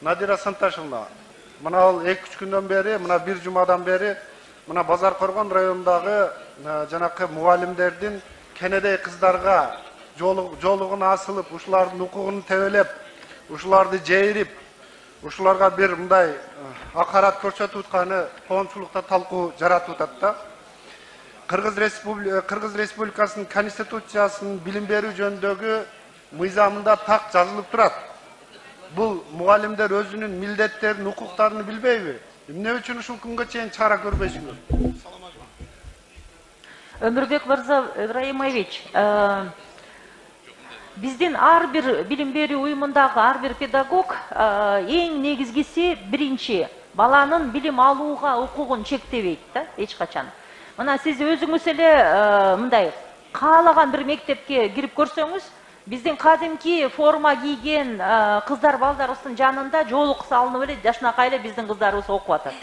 Надира Санташевна, мына ал 2-3 күндөн бери, мына бир жумадан бери, мына Базар Коргон районундагы жанакы мугалимдердин кенедей кыздарга жолугун асылып, ушулардын укугун тебелеп, ушуларды жейрип, ушуларга бир мындай акарат көрсөтүп атканы коомчулукта талкуу жаратып атат да. Кыргыз Республикасынын Конституциясынын билим берүү жөнүндөгү мыйзамында так жазылып турат. Бул мугалимдер өзүнүн милдеттерин, укуктарын билбейби? Эмне үчүн ушул күнгө чейин чара көрбөйсүңөр? Өмүрбек Мырза Ибраимович, биздин ар бир билим берүү уюмундагы ар бир педагог эң негизгиси биринчи баланын билим алууга укугун чектебейт да, эч качан. Мына сиз өзүңүз эле мындай каалаган бир мектепке кирип көрсөңүз, биздин кадимки форма кийген кыздар балдарыбыздын жанында жолук салынып эле жашынакай эле биздин кыздарыбыз окуп атат.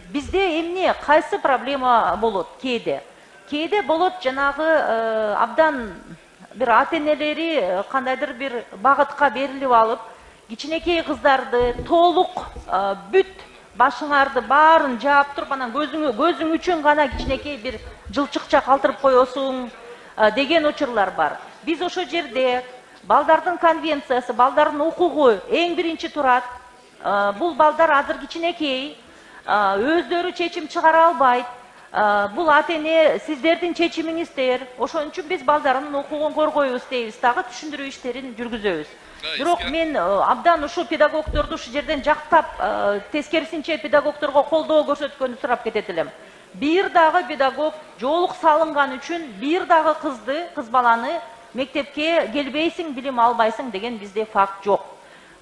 Бизде эмне, кайсы проблема болот кээде? Кээде болот жанагы абдан бир ата-энелери кандайдыр бир багытка берилип алып, кичинекей кыздарды толук бүт башыңарды баарын жаап туруп, анан көзүң үчүн гана кичинекей бир жылчыкча калтырып коесуң деген учурлар бар. Биз ошо жерде балдардын конвенциясы, балдардын укугу эң биринчи турат. Бул балдар азыр кичинекей, өздөрү чечим чыгара албайт. Бул ата-эне сиздердин чечимиңиздер. Ошон үчүн биз балдардын укугун коргойбуз дейбиз, дагы түшүндүрүү иштерин жүргүзөбүз. Бирок мен абдан ушул педагогдорду ушул жерден жактап, тескерисинче педагогдорго колдоо көрсөткөнү сурап кетет элем. Бир дагы педагог жолук салынган үчүн бир дагы кыз баланы мектепке келбейсиң, билим албайсың деген бизде факт жок.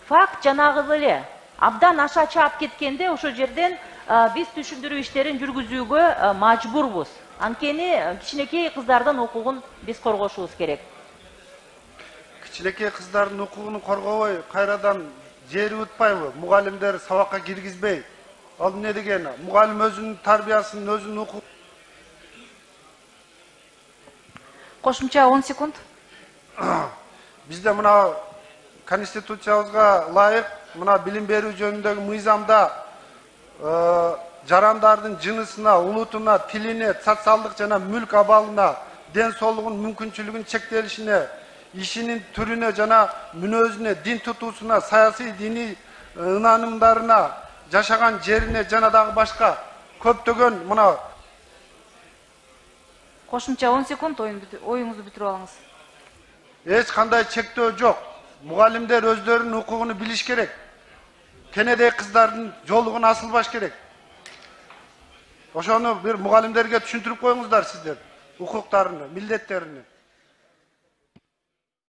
Факт жанагы эле абдан аша чаап кеткенде ошол жерден биз түшүндүрүү иштерин жүргүзүүгө мажбурбуз. Анткени кичинекей кыздардын укугун биз коргошубуз керек. Кичинекей кыздардын укугун коргобой, кайрадан жери утпайбы? Мугалимдер сабакка киргизбей. Ал эмне деген? Мугалим өзүнүн тарбиясын, өзүнүн укугун. Кошумча 10 секунд. Бизде мына Конституциябызга ылайык, мына билим берүү жөнүндөгү мыйзамда жарандардын жынысына, улутуна, тилине, социалдык жана мүлк абалына, ден соолугунун мүмкүнчүлүгүнүн чектелишине, ишинин түрүнө жана мүнөзүнө, дин тутуусуна, саясий диний ынанымдарына, жашаган жерине жана дагы башка көптөгөн мына. Кошумча 10 секунд, оюңузду бүтүрүп алыңыз. Эч кандай чектөө жок. Мугалимдер өздөрүнүн укугуну билиш керек. Кенедей кыздардын жолугун асылбаш керек. Ошону бир мугалимдерге түшүндүрүп коюңуздар сиздер, укуктарын, милдеттерин.